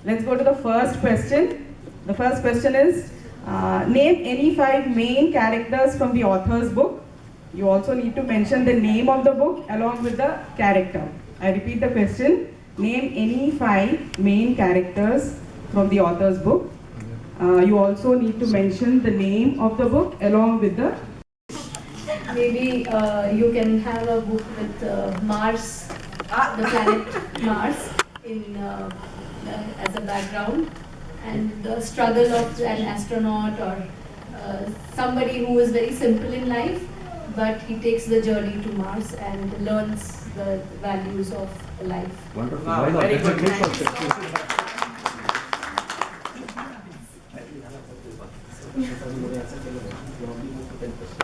Let's go to the first question. The first question is, name any 5 main characters from the author's book. You also need to mention the name of the book along with the character. I repeat the question. Name any 5 main characters from the author's book. You also need to mention the name of the book along with the... Maybe you can have a book with Mars, the planet Mars, as a background, and the struggle of an astronaut or somebody who is very simple in life, but he takes the journey to Mars and learns the values of life. Wonderful. Wow, very good. Thank you so much.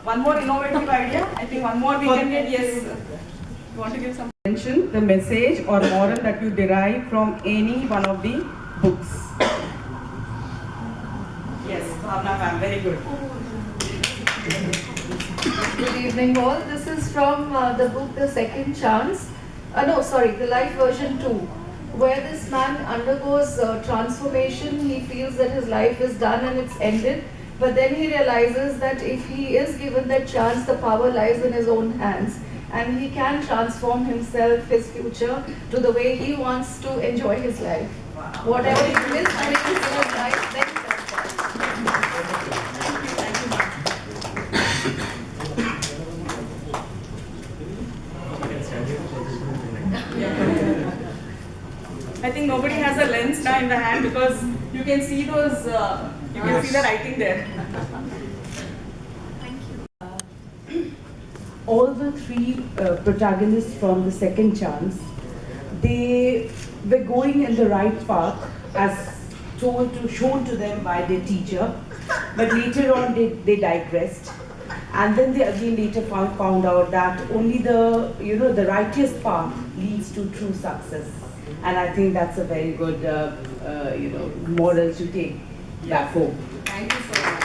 One more innovative idea. I think one more we can get. Yes. You want to give some mention the message or moral that you derive from any one of the books. Yes, Bhavna ma'am, very good. Good evening all. This is from the book The Second Chance. The Life version 2, where this man undergoes transformation. He feels that his life is done and it's ended. But then he realizes that if he is given that chance, the power lies in his own hands. And he can transform himself, his future, to the way he wants to enjoy his life. Wow. Whatever he missed in his life, then I think nobody has a lens now in the hand because you can see those, you can see the writing there. All the 3 protagonists from The Second Chance, they were going in the right path as shown to them by their teacher, but later on they digressed, and then they again later found out that only the righteous path leads to true success. And I think that's a very good moral to take back home. Thank you so much.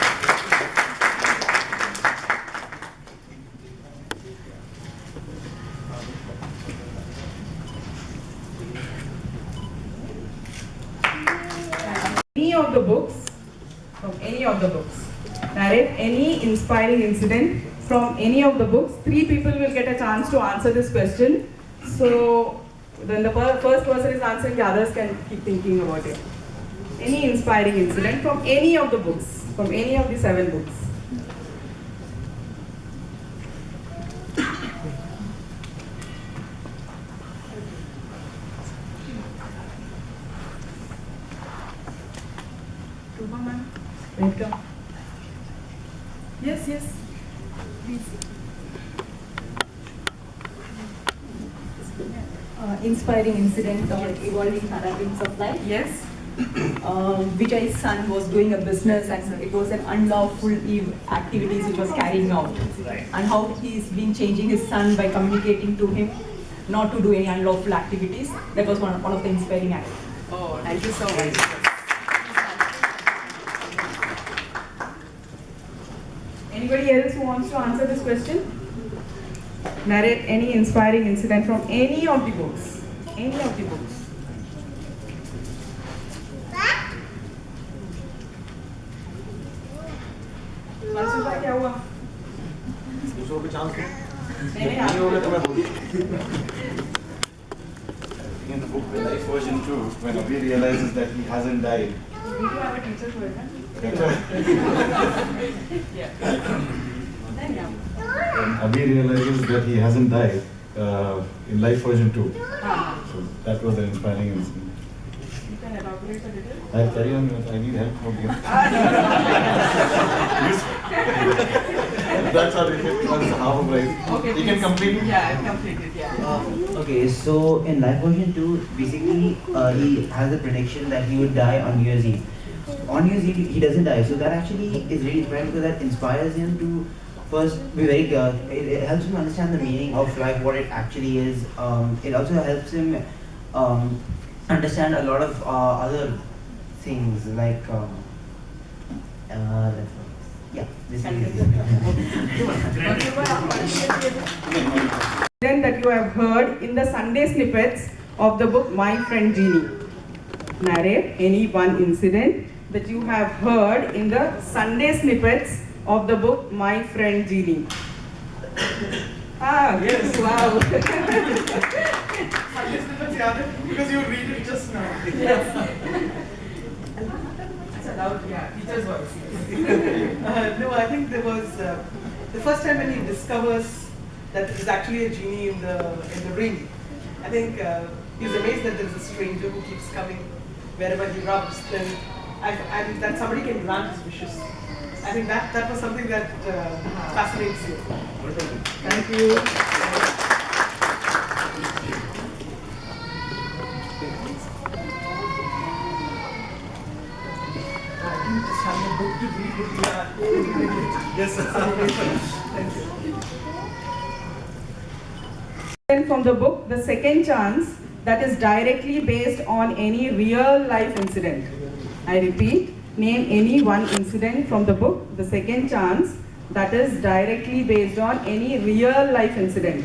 From any of the books, narrate any inspiring incident from any of the books. 3 people will get a chance to answer this question. So when the first person is answering, the others can keep thinking about it. Any inspiring incident from any of the books, from any of the 7 books. Welcome. Yes, please. Inspiring incident or evolving surroundings of life. Yes. Vijay's son was doing a business and it was an unlawful activities which was carrying out. And how he's been changing his son by communicating to him not to do any unlawful activities. That was one of the inspiring acts. Oh, thank you so much. Anybody else who wants to answer this question? Narrate any inspiring incident from any of the books. Any of the books. मनसूबा क्या हुआ? दूसरों को chance नहीं नहीं होगा तो मैं बोलिए. In the book, the life version 2, when Abhi realizes that he hasn't died. Do you have a teacher's version? Yeah. When Abhi realizes that he hasn't died in life version 2. So that was an inspiring incident. You can elaborate a little. I'll carry on. I need help from you. That's how it's half of right. Okay, You can complete it. Yeah, I've completed. Yeah. Okay, so in life version 2, basically he has a prediction that he would die on New Year's Eve. On New Year's Eve, he doesn't die. So that actually is really inspiring because that inspires him to first be very it helps him understand the meaning of life, what it actually is. It also helps him understand a lot of other things like yeah, this is Then that you have heard in the Sunday snippets of the book My Friend Genie. narrate any one incident that you have heard in the Sunday snippets of the book My Friend Genie. Ah, yes, wow. Because you read it just now. Yes. It's allowed, yeah, teacher's voice. No, I think there was the first time when he discovers that there's actually a genie in the ring. I think he's amazed that there's a stranger who keeps coming wherever he rubs. Then and that somebody can grant his wishes. I think that was something that fascinates you. Thank you. Yes, sir. Thank you. From the book, The Second Chance, that is directly based on any real life incident. I repeat, name any one incident from the book, The Second Chance, that is directly based on any real life incident.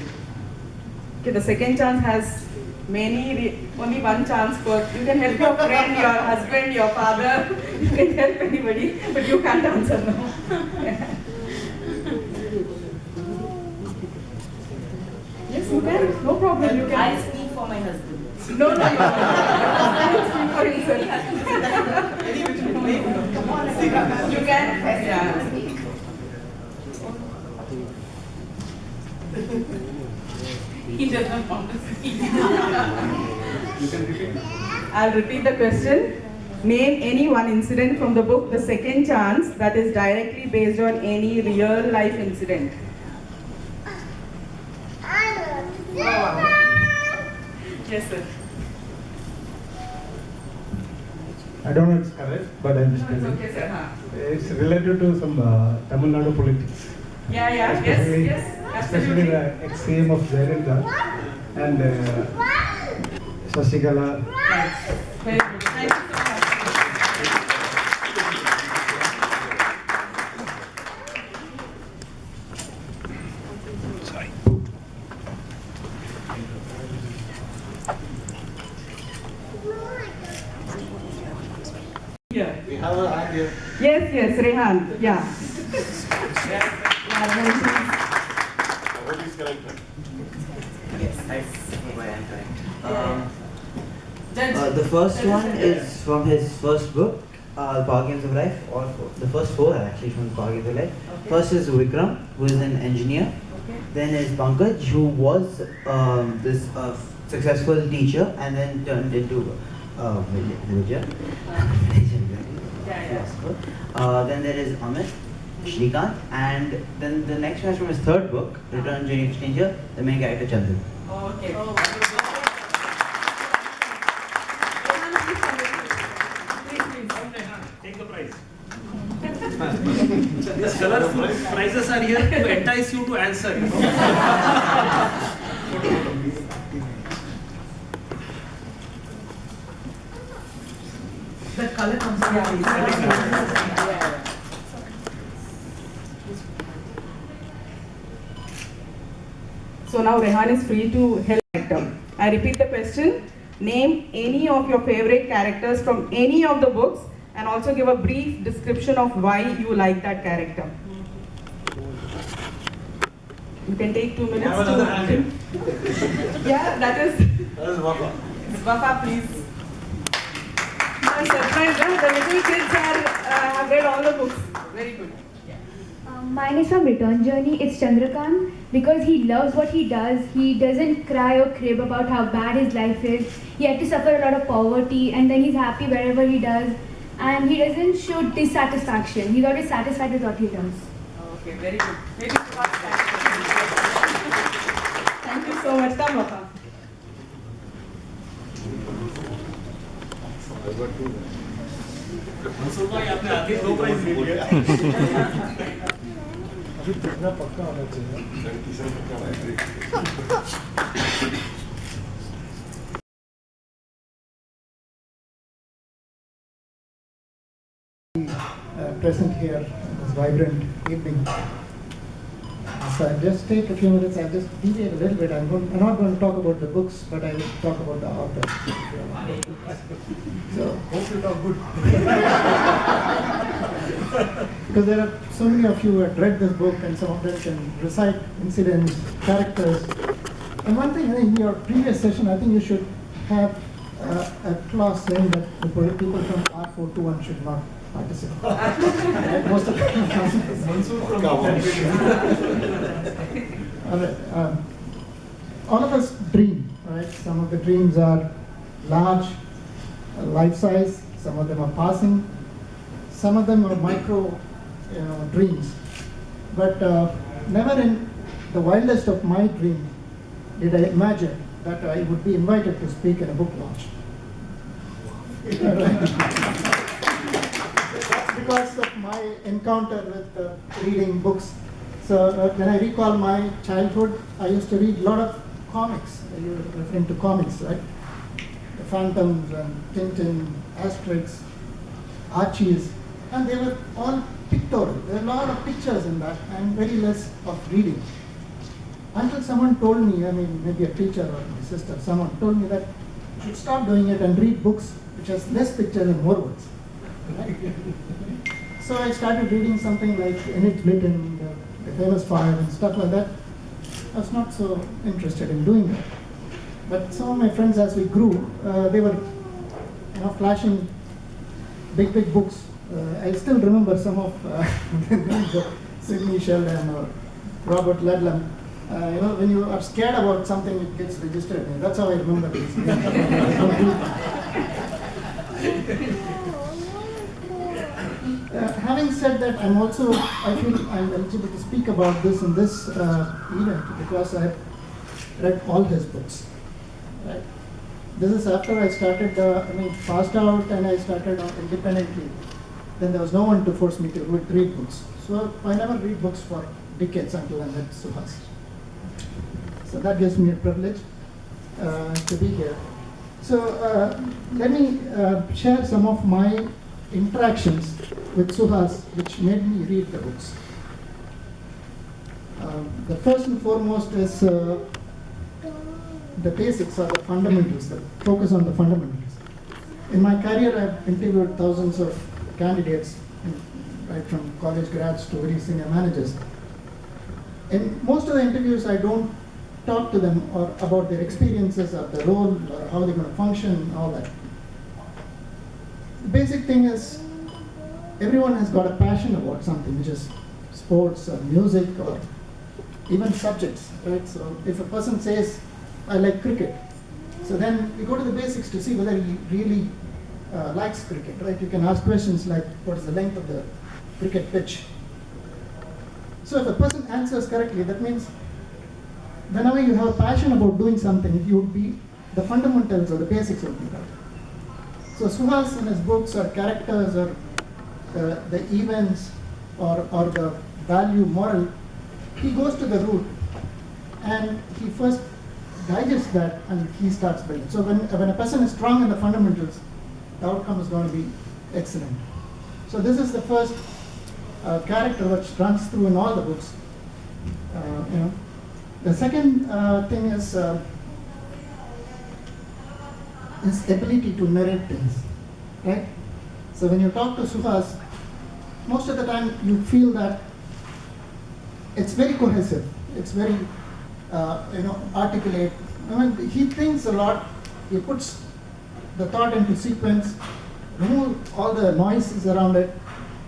Okay, the second chance has only one chance for, you can help your friend, your husband, your father, you can help anybody, but you can't answer no. Yes, you can, no problem, you can. I speak for my husband. No, no, your husband speak for himself. You can, yeah. He does not want to speak. I'll repeat the question. Name any one incident from the book The Second Chance that is directly based on any real life incident. Yes, sir. I don't know if it's correct, but I'm just It's telling. okay, sir. Huh? It's related to some Tamil Nadu politics. Yeah, yeah, Especially- yes, Especially absolutely. the ex-CM of Jayalalitha and Sasigala. Very good. Thank you so much. Here. We have a hand here. Yes, Rehan. Yeah. I hope he's correct. Yes, I hope I am correct. Judge. The first one is from his first book, Power Games of Life, or the first four are actually from Power Games of Life. Okay. First is Vikram, who is an engineer. Okay. Then is Pankaj, who was this successful teacher and then turned into villager. Then there is Amit, Shrikant, and then the next one is from his third book, Return Journey Exchanger, the main character Chandru. Okay. Take the prize. The colorful prizes are here to entice you to answer. The color comes out. So now Rehan is free to help character. I repeat the question. Name any of your favorite characters from any of the books and also give a brief description of why you like that character. You can take 2 minutes. Have another hand here. Yeah, that is That is Wafa. Wafa, please. I'm surprised, huh? The little kids have read all the books. Very good. Mine is from Return Journey. It's Chandrakant because he loves what he does. He doesn't cry or crib about how bad his life is. He had to suffer a lot of poverty and then he's happy wherever he does. And he doesn't show dissatisfaction. He's always satisfied with what he does. Okay, very good. Very good. Thank you so much. Come, Wafa. I've got two. Mansoor भाई आपने आगे 2 prize ले लिया. अभी कितना पक्का होना चाहिए? तीसरा पक्का है. Present here this vibrant evening. So I'll just take a few minutes, I'll just deviate a little bit. I'm not going to talk about the books, but I will talk about the author. So, Hope you talk good. because there are so many of you who have read this book and some of them can recite incidents, characters. And one thing, in your previous session, I think you should have a clause saying that the people from R421 should not participate. Right? Most of them all right. All of us dream, right? Some of the dreams are large, life size. Some of them are passing. Some of them are micro, dreams. But never in the wildest of my dreams did I imagine that I would be invited to speak in a book launch. That's because of my encounter with reading books. So when I recall my childhood, I used to read a lot of comics. You're referring to comics, right? The Phantoms and Tintin, Asterix, Archies, and they were all pictorial. There are a lot of pictures in that and very less of reading. Until someone told me, maybe a teacher or my sister, someone told me that you should stop doing it and read books which has less pictures and more words. Right? So I started reading something like Enid Blyton, the Famous Five and stuff like that. I was not so interested in doing that. But some of my friends, as we grew, they were flashing big books. I still remember some of the names of Sidney Sheldon or Robert Ludlum. When you are scared about something, it gets registered. That's how I remember these names. Having said that, I feel I'm eligible to speak about this in this event because I have read all his books. Right? This is after I started, passed out and I started out independently. Then there was no one to force me to read books. So I never read books for decades until I met Suhas. So that gives me a privilege to be here. So let me share some of my interactions with Suhas which made me read the books. The first and foremost is the basics or the fundamentals, the focus on the fundamentals. In my career, I've interviewed thousands of candidates, right from college grads to very senior managers. In most of the interviews, I don't talk to them or about their experiences of the role or how they're going to function, all that. The basic thing is everyone has got a passion about something, which is sports or music or even subjects, right? So if a person says, I like cricket, so then we go to the basics to see whether he really likes cricket, right? You can ask questions like, what is the length of the cricket pitch? So if a person answers correctly, that means whenever you have a passion about doing something, you would be, the fundamentals or the basics would be right. So Suhas in his books or characters or the events or the value, moral, he goes to the root and he first digests that and he starts building. So when a person is strong in the fundamentals, the outcome is going to be excellent. So this is the first character which runs through in all the books. The second thing is his ability to narrate things, right? So when you talk to Suhas, most of the time you feel that it's very cohesive. It's very, articulate. He thinks a lot. He puts the thought into sequence, remove all the noises around it,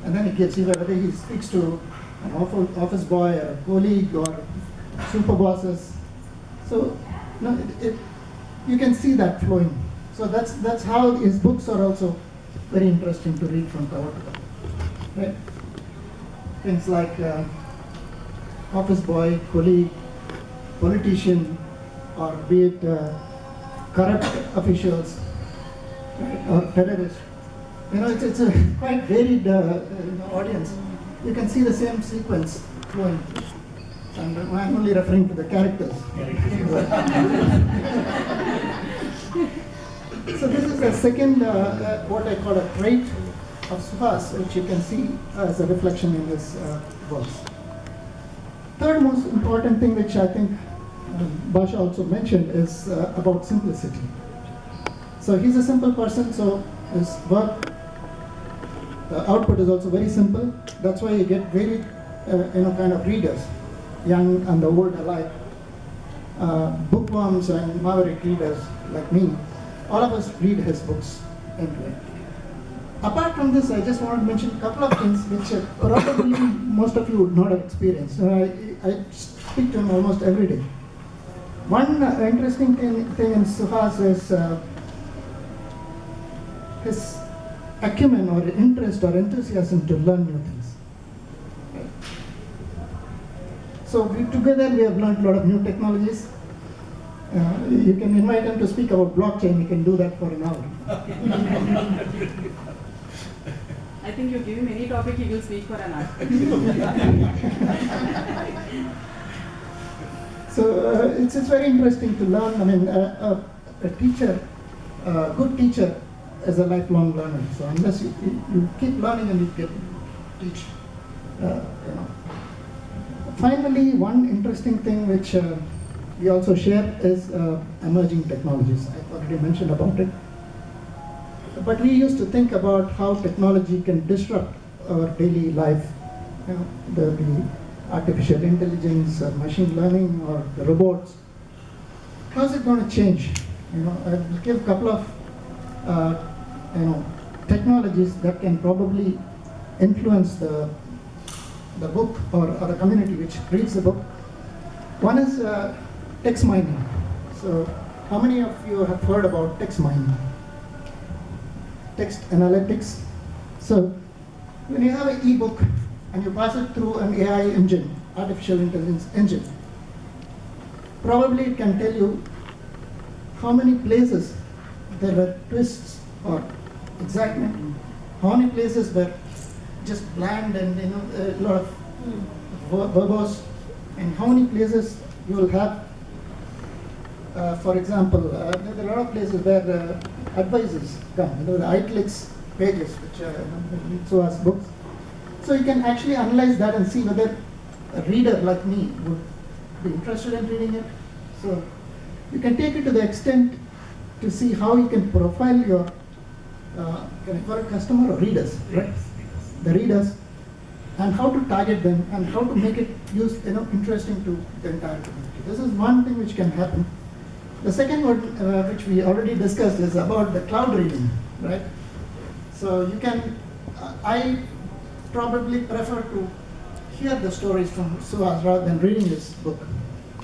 and then he gives you whether he speaks to an office boy or a colleague or super bosses. So you can see that flowing. So that's how his books are also very interesting to read from cover to cover. Right? Things like office boy, colleague, politician, or be it corrupt officials, right, or terrorists. It's a quite varied audience. You can see the same sequence flowing. And I'm only referring to the characters. So this is the second, what I call a trait of Suhas, which you can see as a reflection in this verse. third most important thing, which I think Basha also mentioned, is about simplicity. So he's a simple person, so his work, the output is also very simple. That's why you get very, kind of readers, young and the old alike, bookworms and maverick readers like me. All of us read his books anyway. Apart from this, I just want to mention a couple of things which probably most of you would not have experienced. I speak to him almost every day. One interesting thing in Suhas is his acumen or interest or enthusiasm to learn new things. So together we have learned a lot of new technologies. You can invite him to speak about blockchain, he can do that for an hour. I think you give him any topic, he will speak for an hour. So it's very interesting to learn. I mean, a teacher, a good teacher is a lifelong learner. So unless you keep learning and you get teach, Finally, one interesting thing which we also share is emerging technologies. I've already mentioned about it. But we used to think about how technology can disrupt our daily life. The artificial intelligence, machine learning, or the robots. How's it going to change? I'll give a couple of technologies that can probably influence the book or the community which reads the book. One is text mining. So, how many of you have heard about text mining? Text analytics. So, when you have an e-book and you pass it through an AI engine, artificial intelligence engine, probably it can tell you how many places there were twists or excitement, how many places were just bland and a lot of verbose, and how many places you will have. For example, there are a lot of places where advices come, the italics pages, which Suhas books. So you can actually analyze that and see whether a reader like me would be interested in reading it. So you can take it to the extent to see how you can profile your can I call it customer or readers, right? The readers, and how to target them and how to make it interesting to the entire community. This is one thing which can happen. The second one, which we already discussed, is about the cloud reading, right? So you can, I probably prefer to hear the stories from Suhas rather than reading this book.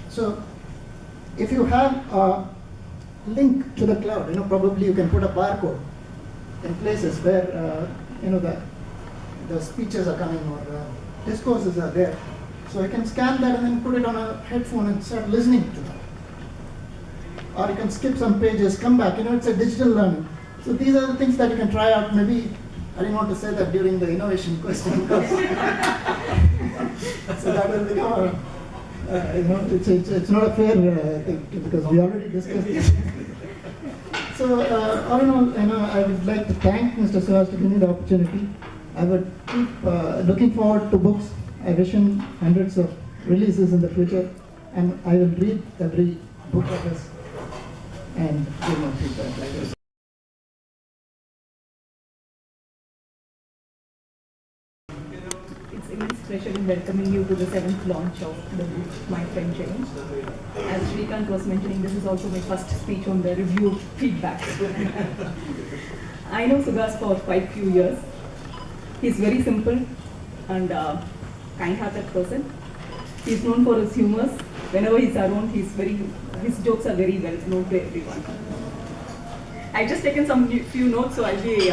So if you have a link to the cloud, probably you can put a barcode in places where the speeches are coming or discourses are there. So I can scan that and then put it on a headphone and start listening to that. Or you can skip some pages, come back. It's a digital learning. So these are the things that you can try out. Maybe I didn't want to say that during the innovation question because so that will become it's not a fair thing because we already discussed it. So all in all, I would like to thank Mr. Suhas to give me the opportunity. I would keep looking forward to books. I wish him hundreds of releases in the future, and I will read every book of his and give my feedback. It's immense pleasure in welcoming you to the 7th launch of the book, My Friend Genie. As Shrikant was mentioning, this is also my first speech on the review feedback. I know Suhas for quite a few years. He's very simple and kind-hearted person. He's known for his humor. Whenever he's around, his jokes are very well known to everyone. I've just taken few notes, so I'll be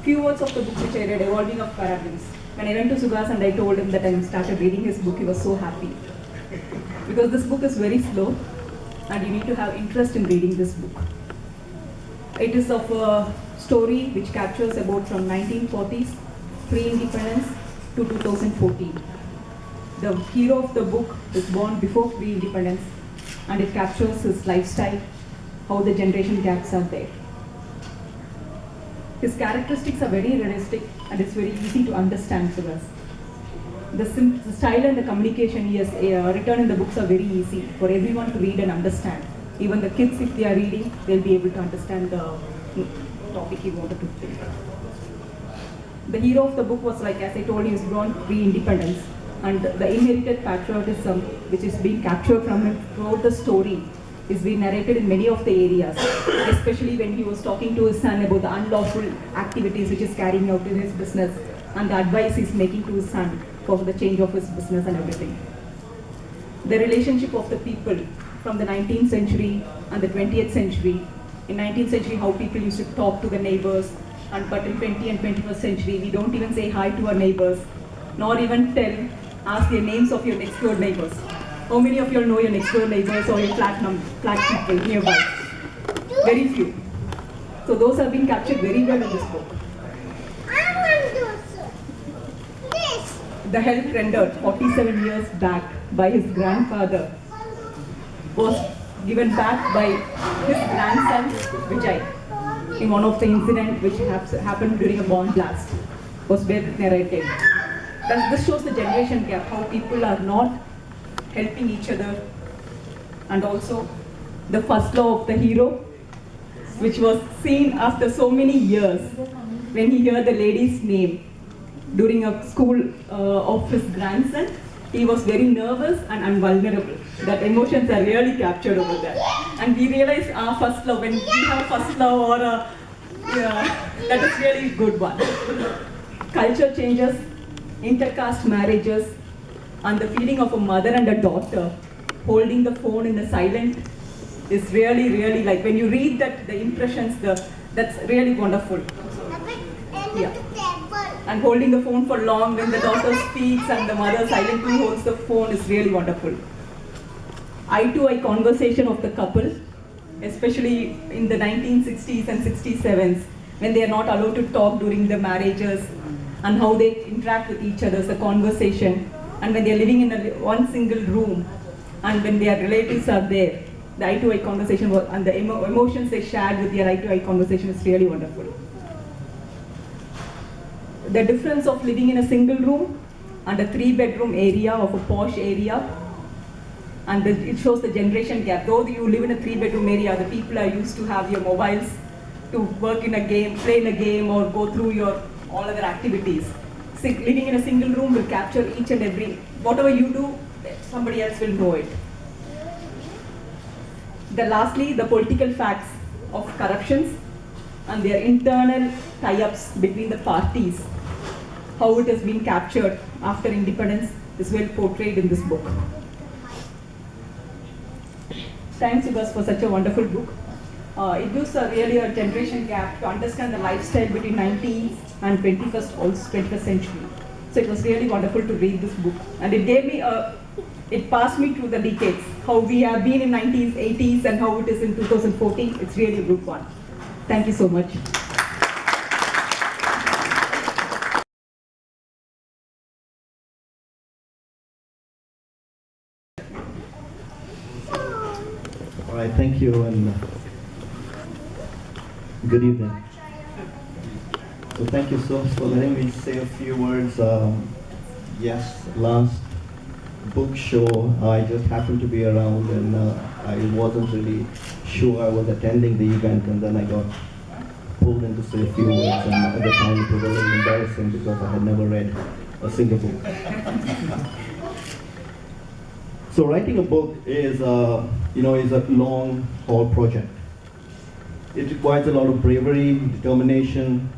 few words of the book which I read, Evolving of Paradigms. When I went to Suhas and I told him that I started reading his book, he was so happy. Because this book is very slow and you need to have interest in reading this book. It is of a story which captures about from 1940s, pre-independence to 2014. The hero of the book is born before pre-independence and it captures his lifestyle, how the generation gaps are there. His characteristics are very realistic and it's very easy to understand for us. the style and the communication he has written in the books are very easy for everyone to read and understand. Even the kids, if they are reading, they'll be able to understand the topic he wanted to take. The hero of the book was, like, as I told you, he was born pre-independence, and the inherited patriotism which is being captured from him throughout the story is being narrated in many of the areas, especially when he was talking to his son about the unlawful activities which is carrying out in his business and the advice he's making to his son for the change of his business and everything. The relationship of the people from the 19th century and the 20th century. In 19th century, how people used to talk to the neighbors, but in 20th and 21st century, we don't even say hi to our neighbors, nor even ask the names of your next door neighbors. How many of you all know your next door neighbors or your flat people nearby? Very few. So those have been captured very well in this book. The help rendered 47 years back by his grandfather was given back by his grandson Vijay in one of the incidents which happened during a bomb blast, was well narrated. This shows the generation gap, how people are not helping each other, and also the first love of the hero, which was seen after so many years when he heard the lady's name during a school of his grandson. He was very nervous and vulnerable. That emotions are really captured over there. And we realize our first love, when we have a first love or that is really a good one. Culture changes, intercaste marriages, and the feeling of a mother and a daughter holding the phone in the silent is really, really, like, when you read that, the impressions, that's really wonderful. Yeah. And holding the phone for long when the daughter speaks and the mother silently holds the phone is really wonderful. Eye-to-eye conversation of the couple, especially in the 1960s and 67s, when they are not allowed to talk during the marriages, and how they interact with each other, the conversation, and when they are living in one single room, and when their relatives are there, the eye-to-eye conversation and the emotions they shared with their eye-to-eye conversation is really wonderful. The difference of living in a single room and a 3-bedroom area of a posh area, and it shows the generation gap. Though you live in a 3-bedroom area, the people are used to have your mobiles to work in a game, play in a game, or go through your all other activities. Living in a single room will capture each and every, whatever you do, somebody else will know it. Lastly, the political facts of corruptions and their internal tie-ups between the parties, how it has been captured after independence, is well portrayed in this book. Thanks, Suhas, for such a wonderful book. It gives really a generation gap to understand the lifestyle between 19th and 21st century. So it was really wonderful to read this book, and it gave me it passed me through the decades, how we have been in 90s, 80s, and how it is in 2014. It's really a good one. Thank you so much. All right, thank you, and good evening. So thank you so much for letting me say a few words. Yes, last book show, I just happened to be around, and I wasn't really sure I was attending the event, and then I got pulled in to say a few words, and at the time it was a little embarrassing because I had never read a single book. So writing a book is a long haul project. It requires a lot of bravery, determination.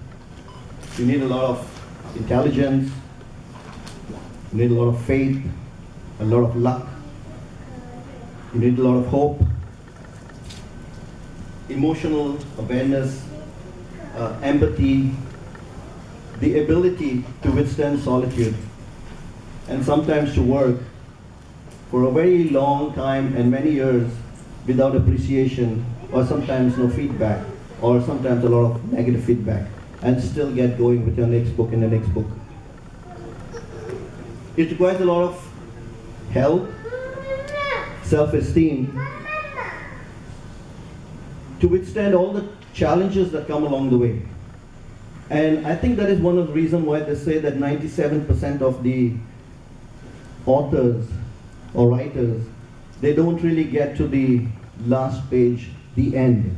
You need a lot of intelligence. You need a lot of faith, a lot of luck. You need a lot of hope, emotional awareness, empathy, the ability to withstand solitude, and sometimes to work for a very long time and many years without appreciation, or sometimes no feedback, or sometimes a lot of negative feedback, and still get going with your next book and the next book. It requires a lot of health, self-esteem, to withstand all the challenges that come along the way. And I think that is one of the reasons why they say that 97% of the authors or writers, they don't really get to the last page, the end.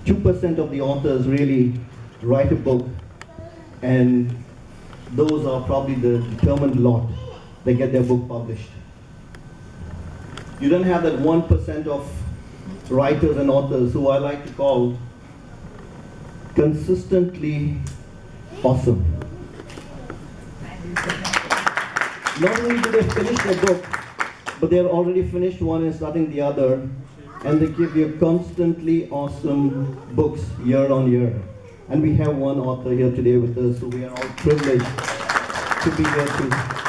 2% of the authors really write a book, and those are probably the determined lot that get their book published. You don't have that 1% of writers and authors who I like to call consistently awesome. Not only do they finish their book, but they're already finished one and starting the other, and they give you constantly awesome books year on year. And we have one author here today with us, so we are all privileged to be here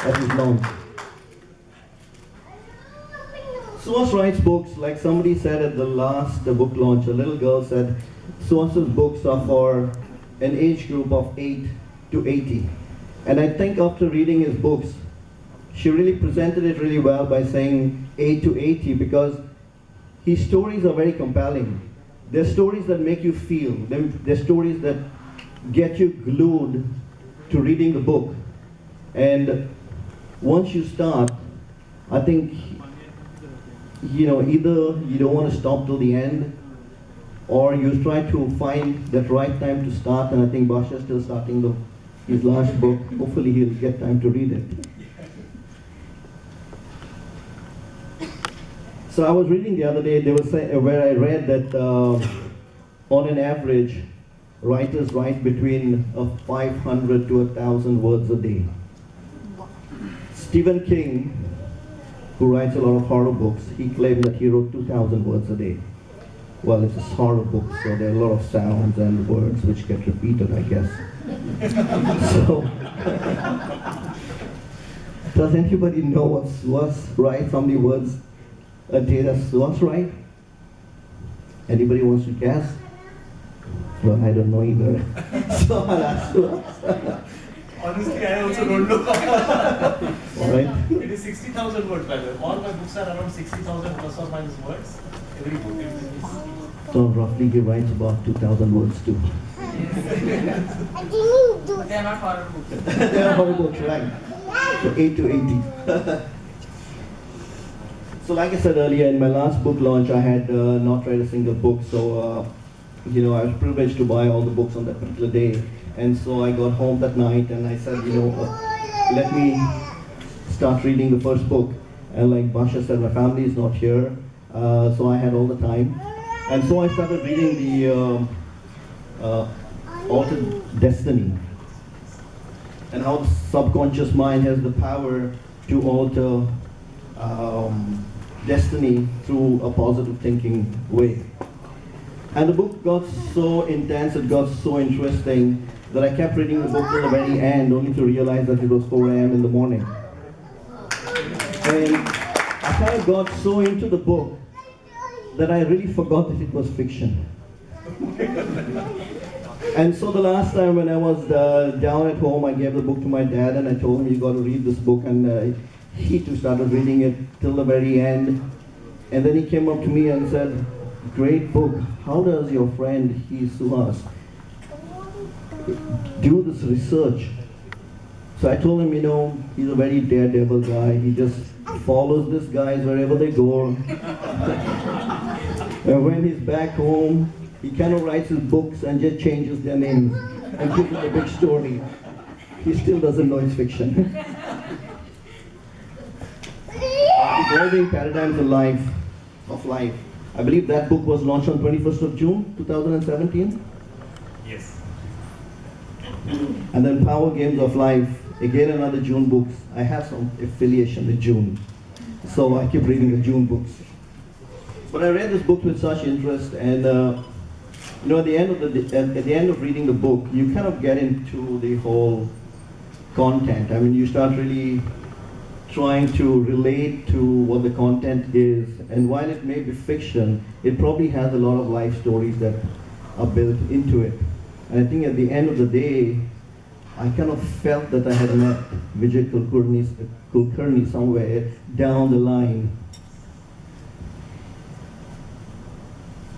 at his launch. Suhas writes books, like somebody said at the last book launch, a little girl said, Suhas's books are for an age group of 8 to 80. And I think after reading his books, she really presented it really well by saying 8 to 80, because his stories are very compelling. They're stories that make you feel. They're stories that get you glued to reading the book. And once you start, I think, either you don't want to stop till the end, or you try to find that right time to start. And I think Basha is still starting his last book. Hopefully he'll get time to read it. So I was reading the other day, where I read that on an average, writers write between 500 to 1,000 words a day. Stephen King, who writes a lot of horror books, he claimed that he wrote 2,000 words a day. Well, it's a horror book, so there are a lot of sounds and words which get repeated, I guess. So, does anybody know what Suhas writes? How many words a day does Suhas write? Anybody wants to guess? Well, I don't know either. So I'll ask Suhas. Honestly, I also don't know. All right. It is 60,000 words, by the way. All my books are around 60,000 plus or minus words. Every book is. So roughly he writes about 2,000 words too. They are not horror books. They are horror books, right? So 8 to 80. So like I said earlier, in my last book launch, I had not read a single book. So, I was privileged to buy all the books on that particular day. And so I got home that night and I said, let me start reading the first book. And like Basha said, my family is not here, so I had all the time. And so I started reading the Altered Destiny, and how the subconscious mind has the power to alter destiny through a positive thinking way. And the book got so intense, it got so interesting, that I kept reading the book till the very end, only to realize that it was 4 a.m. in the morning. And I kind of got so into the book that I really forgot that it was fiction. And so the last time when I was down at home, I gave the book to my dad and I told him, you got to read this book. And he too started reading it till the very end. And then he came up to me and said, great book. How does your friend, Suhas, do this research? So I told him, he's a very daredevil guy. He just follows these guys wherever they go. And when he's back home, he kind of writes his books and just changes their names and gives it a big story. He still doesn't know it's fiction. Evolving Paradigms of Life. I believe that book was launched on 21st of June, 2017. Yes. And then Power Games of Life, again another June books. I have some affiliation with June, so I keep reading the June books. But I read this book with such interest, and at the end of reading the book, you kind of get into the whole content. I mean, you start really trying to relate to what the content is, and while it may be fiction, it probably has a lot of life stories that are built into it. And I think at the end of the day, I kind of felt that I had met Vijay Kulkarni somewhere down the line.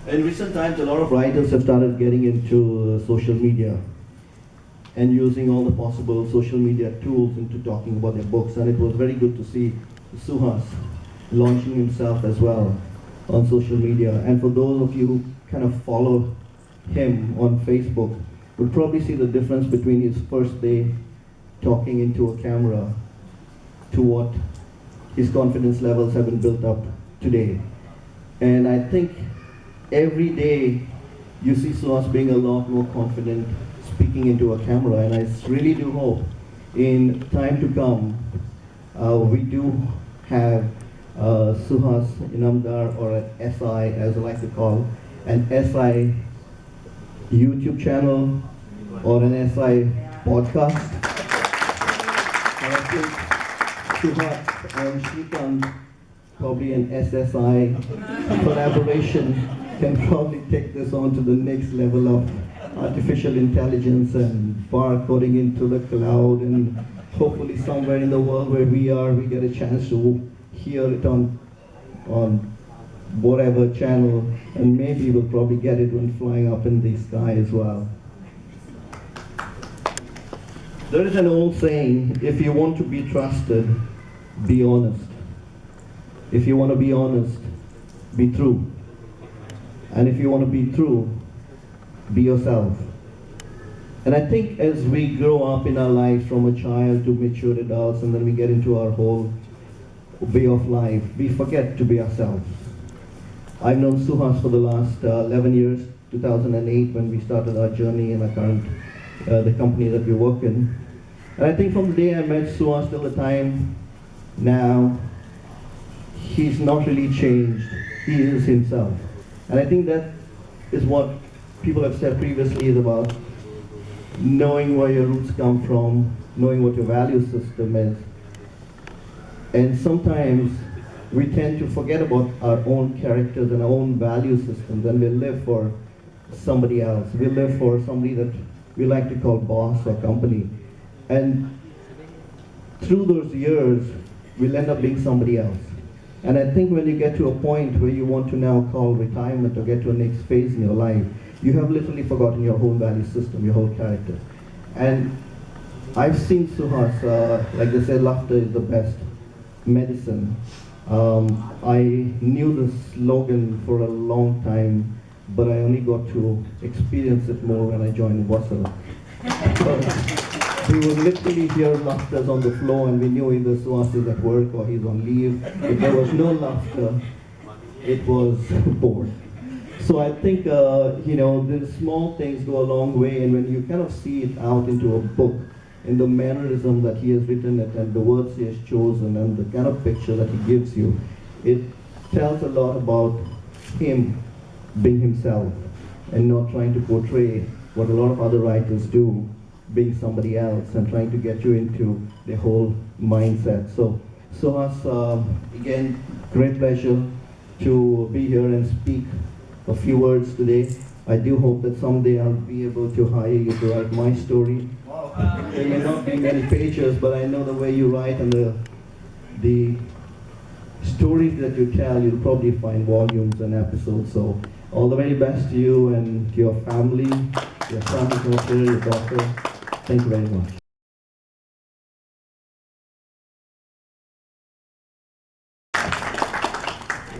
In recent times, a lot of writers have started getting into social media. and using all the possible social media tools into talking about their books. And it was very good to see Suhas launching himself as well on social media. And for those of you who kind of follow him on Facebook, would probably see the difference between his first day talking into a camera to what his confidence levels have been built up today. And I think every day you see Suhas being a lot more confident speaking into a camera, and I really do hope in time to come we do have Suhas Inamdar, or an SI as I like to call, an SI YouTube channel or an SI podcast. And I think Suhas and Shrikant, probably an SSI collaboration, can probably take this on to the next level of artificial intelligence and barcoding into the cloud, and hopefully somewhere in the world where we are, we get a chance to hear it on whatever channel, and maybe we'll probably get it when flying up in the sky as well. There is an old saying, if you want to be trusted, be honest. If you want to be honest, be true. And if you want to be true, be yourself. And I think as we grow up in our lives from a child to mature adults, and then we get into our whole way of life, we forget to be ourselves. I've known Suhas for the last 11 years, 2008 when we started our journey in our current, the company that we work in. And I think from the day I met Suhas till the time now, he's not really changed. He is himself. And I think that is what people have said previously, is about knowing where your roots come from, knowing what your value system is. And sometimes we tend to forget about our own characters and our own value systems, and we live for somebody else. We live for somebody that we like to call boss or company. And through those years, we'll end up being somebody else. And I think when you get to a point where you want to now call retirement or get to a next phase in your life, you have literally forgotten your whole value system, your whole character. And I've seen Suhas, like they say, laughter is the best medicine. I knew the slogan for a long time, but I only got to experience it more when I joined Wassel. We would literally hear laughter on the floor, and we knew either Suhas is at work or he's on leave. If there was no laughter, it was bored. So I think, the small things go a long way, and when you kind of see it out into a book, in the mannerism that he has written it, and the words he has chosen, and the kind of picture that he gives you, it tells a lot about him being himself, and not trying to portray what a lot of other writers do, being somebody else and trying to get you into the whole mindset. So Suhas, again, great pleasure to be here and speak a few words today. I do hope that someday I'll be able to hire you to write my story. There may not be many pages, but I know the way you write and the stories that you tell, you'll probably find volumes and episodes. So all the very best to you and to your family, your son is not here, your daughter. Thank you very much.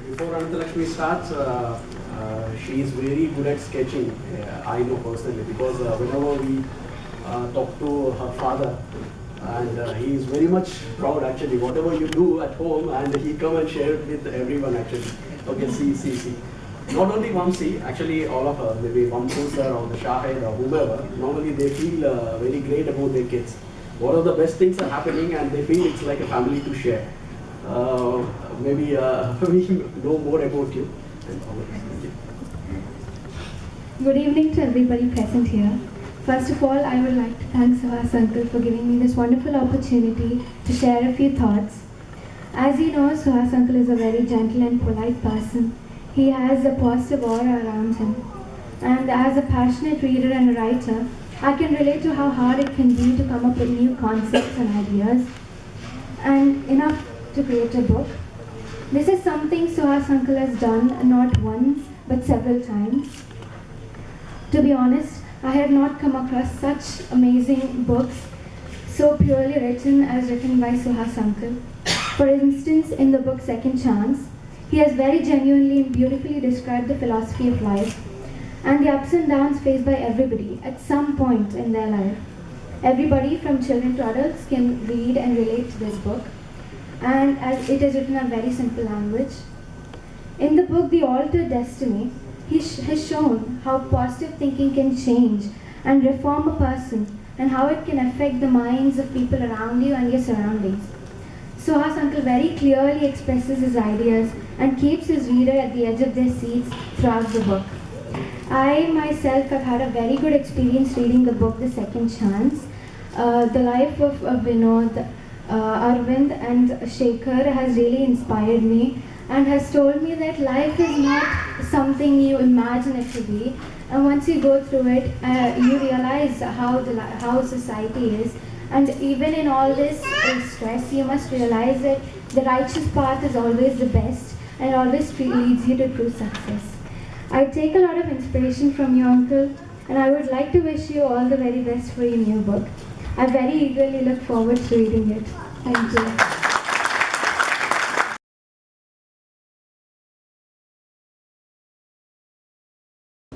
Before Anantalakshmi starts, she is very good at sketching. I know personally, because whenever we talk to her father, and he is very much proud actually, whatever you do at home, and he come and share it with everyone actually. Okay, see. Not only Vamsi, actually all of us, maybe Vamsu sir or the Shahid or whomever, normally they feel very great about their kids. What are the best things are happening, and they feel it's like a family to share. Maybe we know more about you. Good evening to everybody present here. First of all, I would like to thank Suhas uncle for giving me this wonderful opportunity to share a few thoughts. As you know, Suhas uncle is a very gentle and polite person. He has a positive aura around him. And as a passionate reader and a writer, I can relate to how hard it can be to come up with new concepts and ideas, and enough to create a book. This is something Suhas uncle has done not once, but several times. To be honest, I had not come across such amazing books, so purely written as written by Suhas Uncle. For instance, in the book Second Chance, he has very genuinely and beautifully described the philosophy of life and the ups and downs faced by everybody at some point in their life. Everybody from children to adults can read and relate to this book, and as it is written in a very simple language. In the book The Altered Destiny, he has shown how positive thinking can change and reform a person and how it can affect the minds of people around you and your surroundings. Suhas Uncle very clearly expresses his ideas and keeps his reader at the edge of their seats throughout the book. I myself have had a very good experience reading the book The Second Chance. The life of Vinod, Arvind and Shekhar has really inspired me and has told me that life is not something you imagine it to be. And once you go through it, you realize how society is. And even in all this stress, you must realize that the righteous path is always the best and always leads you to true success. I take a lot of inspiration from you, Uncle, and I would like to wish you all the very best for your new book. I very eagerly look forward to reading it. Thank you.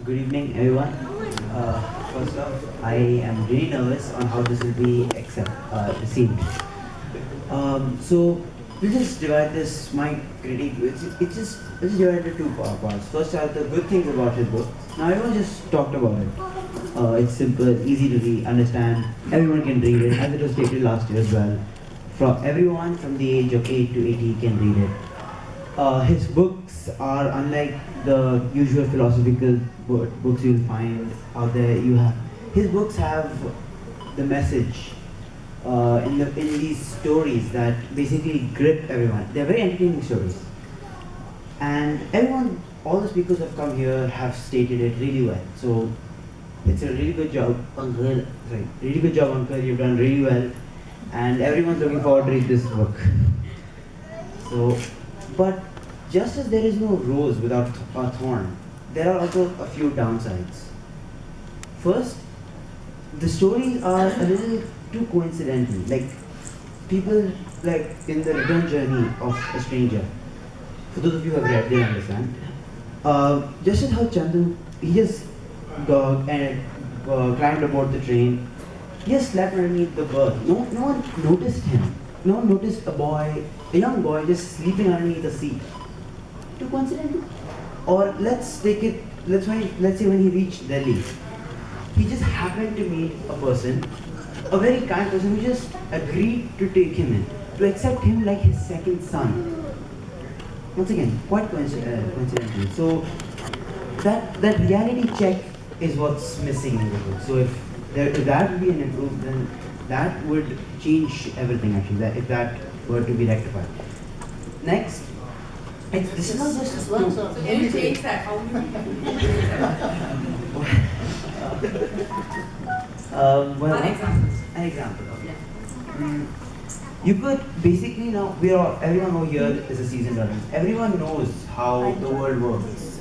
Good evening, everyone. First off, I am really nervous on how this will be received. So we'll just divide this, my critique, it's just divided into two parts. First are the good things about his book. Now everyone just talked about it. It's simple, easy to read, understand. Everyone can read it, as it was stated last year as well. Everyone from the age of 8 to 80 can read it. His books are unlike the usual philosophical books you'll find out there. His books have the message in these stories that basically grip everyone. They're very entertaining stories, and all the speakers who have come here have stated it really well. So it's a really good job, Uncle. Really good job, Uncle. You've done really well, and everyone's looking forward to read this book. So, but just as there is no rose without a thorn, there are also a few downsides. First, the stories are a little too coincidental. Like, people, like in the return journey of a stranger, for those of you who have read, they understand. Just as how Chandu, he just climbed aboard the train, he just slept underneath the berth. No one noticed him. No one noticed a young boy just sleeping underneath the seat. Too coincidental? Or let's say when he reached Delhi, he just happened to meet a person, a very kind person who just agreed to take him in, to accept him like his second son. Once again, quite coincidental. So that reality check is what's missing in the book. So if that would be an improvement, then that would change everything actually, if that were to be rectified. Next, this is not just one. So can you change that? How do you An example. Okay. You could basically now everyone over here is a seasoned learner. Everyone knows how the world works.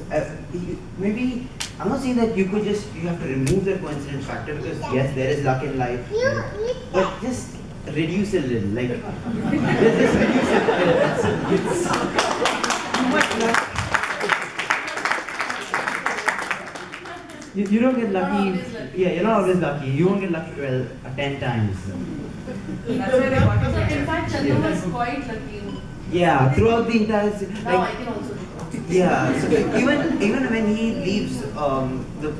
Maybe I'm not saying that you have to remove the coincidence factor, because yes, there is luck in life, but just reduce it a little. Like just reduce it a little. It's too much luck. You don't get lucky. Yeah, you're not always lucky. You won't get lucky 10 times. That's why they got it. In fact, Chandu was quite lucky. Yeah, throughout the entire. Now I can also do. Yeah, so even when he leaves the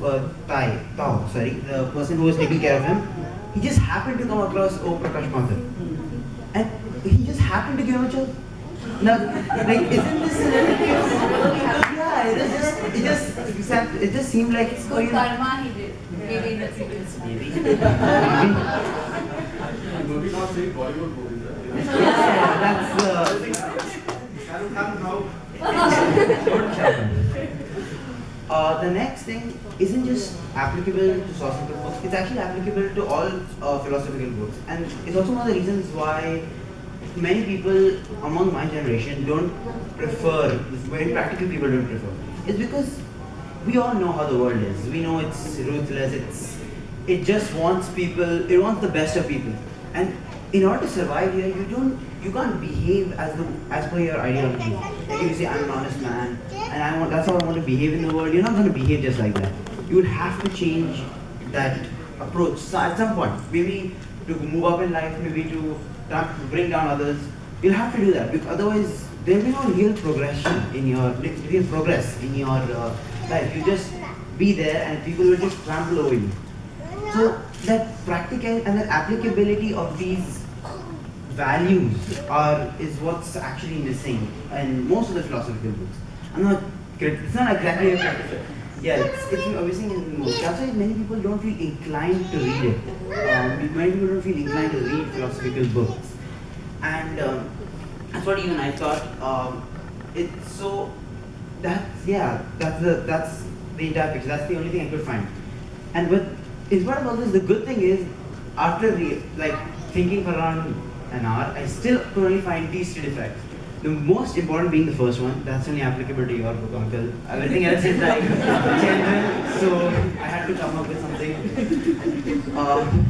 person who was taking care of him, he just happened to come across Prakash Mathur. And he just happened to give him a job. Now, like, isn't this a little bit? Yeah, it just seemed like it's good karma he did. Maybe that's it. Maybe. Maybe not saying Bollywood movies. Yeah, that's the next thing isn't just applicable to philosophical books, it's actually applicable to all philosophical books. And it's also one of the reasons why many people among my generation don't prefer, very practical people don't prefer. It's because we all know how the world is. We know it's ruthless. It just wants people. It wants the best of people. And in order to survive here, you can't behave as per your ideology. Like if you say I'm an honest man and that's how I want to behave in the world. You're not going to behave just like that. You would have to change that approach. So at some point, maybe to move up in life, maybe to bring down others. You'll have to do that because otherwise there will be no real progression in your life. You just be there and people will just trample over you. So that practical and the applicability of these values is what's actually missing in most of the philosophical books. It's not exactly a practice. Yeah, it's obviously in most. That's why many people don't feel inclined to read it. Many people don't feel inclined to read philosophical books. And that's what even I thought. It's so that's the entire picture. That's the only thing I could find. And in spite of all this, the good thing is after thinking for around an hour, I still could only find these three defects. The most important being the first one. That's only applicable to your book, uncle. Everything else is like general, so I had to come up with something.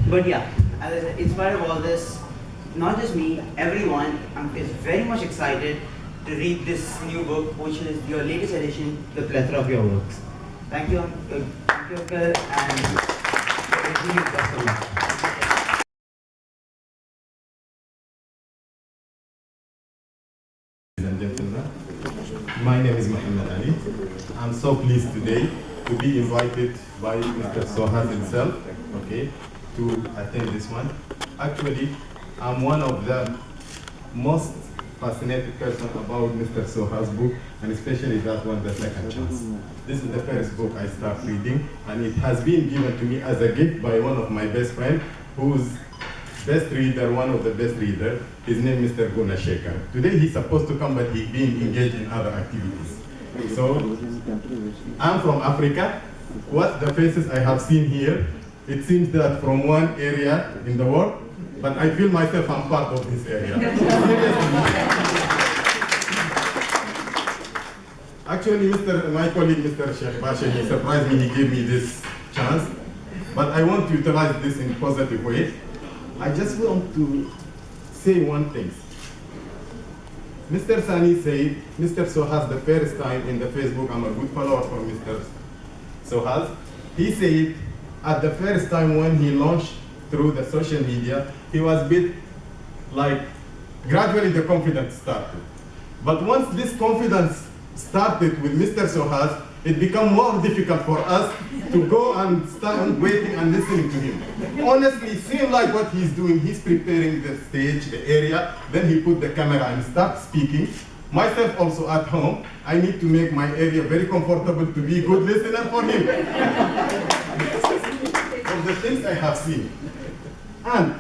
But yeah, as I said, in spite of all this, not just me, everyone is very much excited to read this new book, which is your latest edition, The Plethora of Your Works. Thank you, uncle, and wishing you best of luck. Ladies and gentlemen, my name is Muhammad Ali. I'm so pleased today to be invited by Mr. Suhas himself, to attend this one. Actually, I'm one of the most fascinated person about Mr. Suhas' book, and especially that one, The Second Chance. This is the first book I start reading, and it has been given to me as a gift by one of my best friends, who's best reader, one of the best readers. His name is Mr. Guna Shekhar. Today he's supposed to come, but he's being engaged in other activities. So, I'm from Africa. What the faces I have seen here, it seems that from one area in the world, but I feel myself I'm part of this area. Actually, my colleague, Mr. Sheikh Bashe, he surprised me, he gave me this chance, but I want to utilize this in a positive way. I just want to say one thing. Mr. Sani said, Mr. Suhas, the first time in the Facebook, I'm a good follower for Mr. Suhas. He said, at the first time when he launched through the social media, he was a bit gradually the confidence started. But once this confidence started with Mr. Suhas, it became more difficult for us to go and stand waiting and listening to him. Honestly, it seems like what he's doing, he's preparing the stage, the area, then he put the camera and start speaking. Myself also at home, I need to make my area very comfortable to be a good listener for him. From the things I have seen. And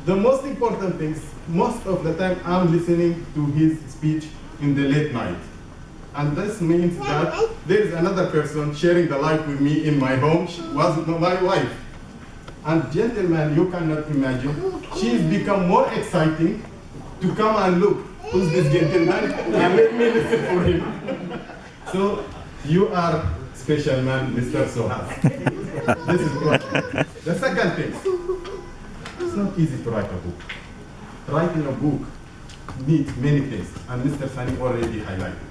the most important things, most of the time I'm listening to his speech in the late night. And this means that there is another person sharing the life with me in my home. She was my wife. And gentlemen, you cannot imagine, she's become more exciting to come and look, who's this gentleman? And let me listen for him. So, you are special man, Mr. Suhas. This is one. The second thing, it's not easy to write a book. Writing a book needs many things, and Mr. Sani already highlighted.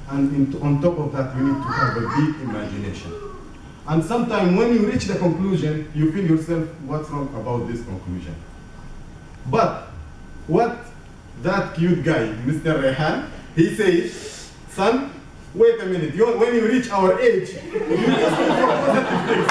And on top of that, you need to have a big imagination. And sometimes when you reach the conclusion, you feel yourself, what's wrong about this conclusion? But what that cute guy, Mr. Rehan, he says, son, wait a minute, when you reach our age, you just look for positive things.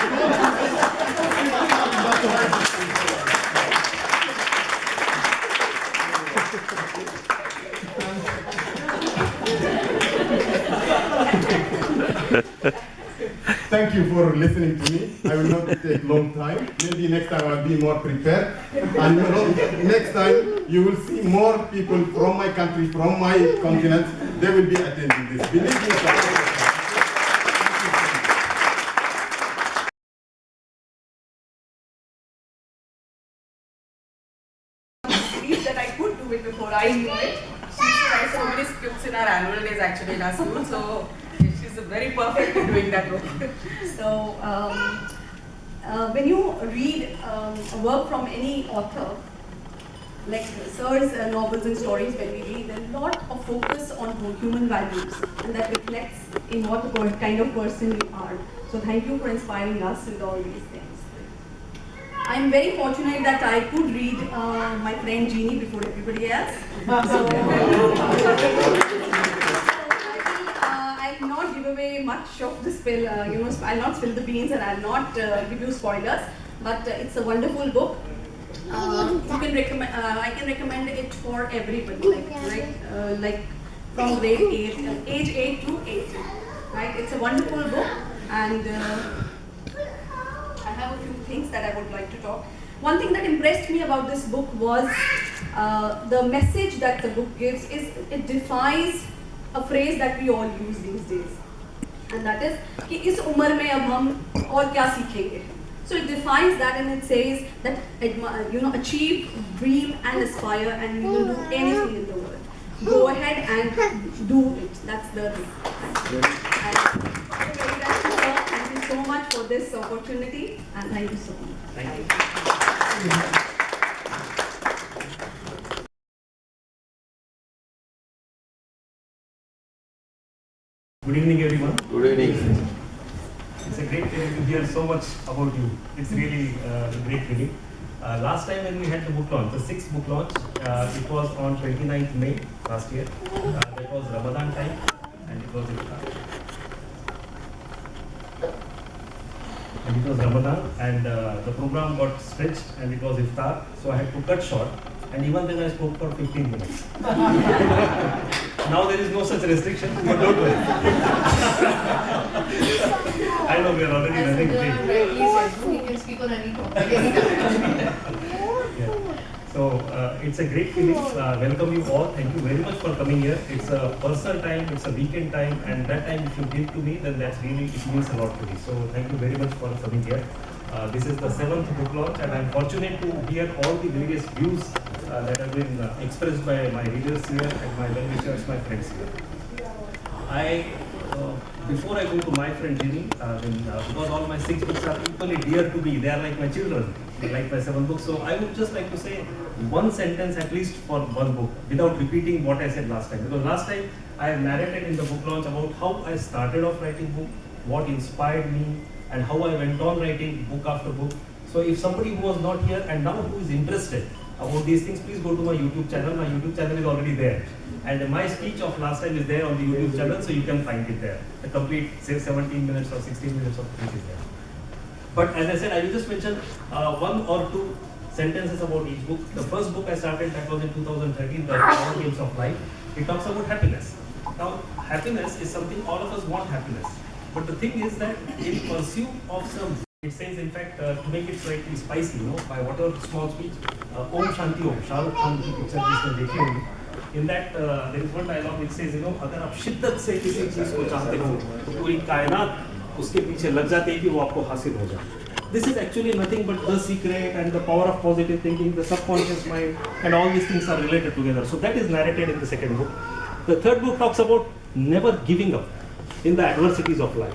Thank you for listening to me. I will not take long time. Maybe next time I'll be more prepared. And next time you will see more people from my country, from my continent. They will be attending this. Believe me, sir. That I could do it before I knew it. She used to write so many scripts in our annual days actually in our school. So she's She's very perfect in doing that book. So, when you read a work from any author, like Sir's novels and stories, when we read, there's a lot of focus on human values, and that reflects in what kind of person you are. So thank you for inspiring us with all these things. I'm very fortunate that I could read My Friend Genie before everybody else. So, I'll not give away much of the spill, I'll not spill the beans and I'll not give you spoilers, but it's a wonderful book. You can recommend. I can recommend it for everybody, like from grade 8, age 8 to 80. Right? It's a wonderful book, and I have a few things that I would like to talk. One thing that impressed me about this book was the message that the book gives. It defies a phrase that we all use these days, and that is कि इस उम्र में अब हम और क्या सीखेंगे. So it defines that, and it says that achieve, dream, and aspire, and you will do anything in the world. Go ahead and do it. That's the thing. Thank you so much for this opportunity, and thank you so much. Thank you. Good evening, everyone. Good evening. It's a great feeling to hear so much about you. It's really a great feeling. Last time when we had the book launch, the 6th book launch, it was on 29th May last year. That was Ramadan time, and it was Iftar. And it was Ramadan, and the program got stretched, and it was Iftar, so I had to cut short. And even then I spoke for 15 minutes. Now there is no such restriction, but don't worry. I know we are already running late. You can speak on any topic. So it's a great feeling. Welcome you all. Thank you very much for coming here. It's a personal time, it's a weekend time, and that time if you give to me, then that's really, it means a lot to me. So thank you very much for coming here. This is the 7th book launch, and I'm fortunate to hear all the various views that have been expressed by my readers here and my well-wishers, my friends here. Before I go to My Friend Genie, because all my 6 books are equally dear to me, they are like my children, they like my 7 books, so I would just like to say one sentence at least for one book, without repeating what I said last time. Because last time I have narrated in the book launch about how I started off writing book, what inspired me, and how I went on writing book after book. So if somebody who was not here and now who is interested about these things, please go to my YouTube channel. My YouTube channel is already there. And my speech of last time is there on the YouTube channel, so you can find it there. The complete, say, 17 minutes or 16 minutes of speech is there. But as I said, I will just mention 1 or 2 sentences about each book. The first book I started, that was in 2013, The Power Games of Life. It talks about happiness. Now, happiness is something all of us want happiness. But the thing is that in pursuit of some, it says in fact to make it slightly spicy, by whatever small speech, Om Shanti Om, Shah Rukh Khan की picture जिसमें देखी होगी. In that there is one dialogue which says, अगर आप शिद्दत से किसी चीज को चाहते हो, तो पूरी कायनात उसके पीछे लग जाती है कि वो आपको हासिल हो जाए. This is actually nothing but the secret and the power of positive thinking, the subconscious mind, and all these things are related together. So that is narrated in the second book. The third book talks about never giving up in the adversities of life,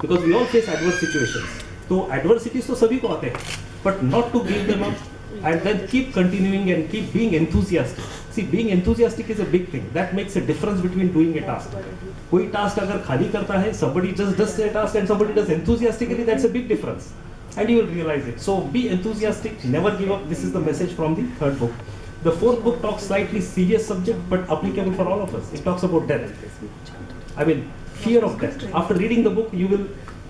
because we all face adverse situations. So adversities तो सभी को आते हैं, but not to give them up and then keep continuing and keep being enthusiastic. See, being enthusiastic is a big thing. That makes a difference between doing a task. कोई task अगर खाली करता है, somebody just does a task and somebody does enthusiastically, that's a big difference. And you will realize it. So be enthusiastic, never give up. This is the message from the third book. The fourth book talks slightly serious subject, but applicable for all of us. It talks about death. I mean, fear of death. After reading the book,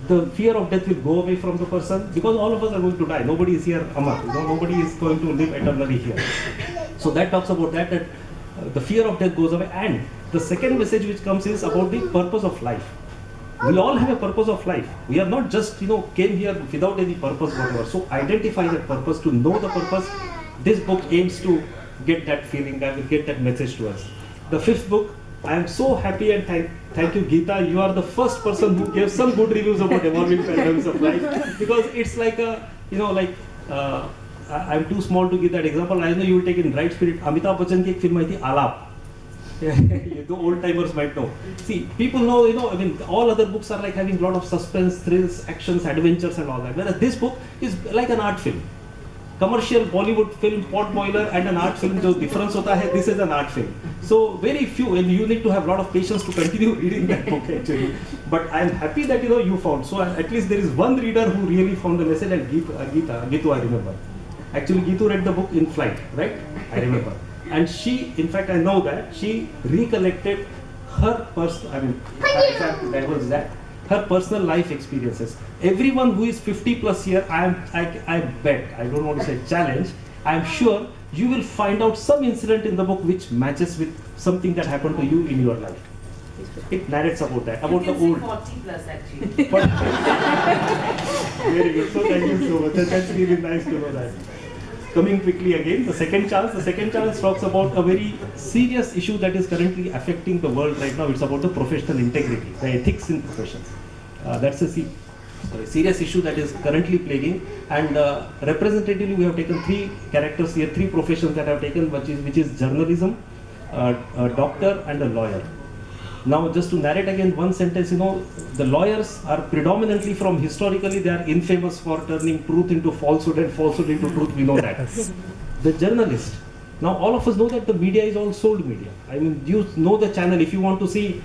the fear of death will go away from the person, because all of us are going to die. Nobody is here Amar. Nobody is going to live eternally here. So that talks about that the fear of death goes away. And the second message which comes is about the purpose of life. We all have a purpose of life. We are not just, came here without any purpose whatever. So identify that purpose, to know the purpose. This book aims to get that feeling, that will get that message to us. The fifth book, I am so happy and thank you, Geeta. You are the first person who gave some good reviews about evolving paradigms of life, because it's like I'm too small to give that example. I know you will take in right spirit. Amitabh Bachchan की एक film आई थी आलाप. The old timers might know. See, people know, I mean, all other books are like having a lot of suspense, thrills, actions, adventures and all that. Whereas this book is like an art film. Commercial Bollywood film, pot boiler and an art film, jo difference hota hai, this is an art film. So very few, and you need to have a lot of patience to continue reading that book actually. But I'm happy that you found. So at least there is one reader who really found the message, and Gitu I remember. Actually Gitu read the book in flight, right? I remember. And she, in fact I know that, she recollected her personal, I mean, if I have to divulge that, her personal life experiences. Everyone who is 50 plus here, I bet, I don't want to say challenge, I'm sure you will find out some incident in the book which matches with something that happened to you in your life. It narrates about that, about the old. 40 plus actually. Very good, so thank you so much. That's really nice to know that. Coming quickly again, the second chance talks about a very serious issue that is currently affecting the world right now. It's about the professional integrity, the ethics in professions. That's a serious issue that is currently plaguing, and representatively we have taken three characters here, three professions that have taken, which is journalism, a doctor and a lawyer. Now just to narrate again one sentence, the lawyers are predominantly from historically, they are infamous for turning truth into falsehood and falsehood into truth, we know that. The journalist, now all of us know that the media is all sold media. I mean, you know the channel, if you want to see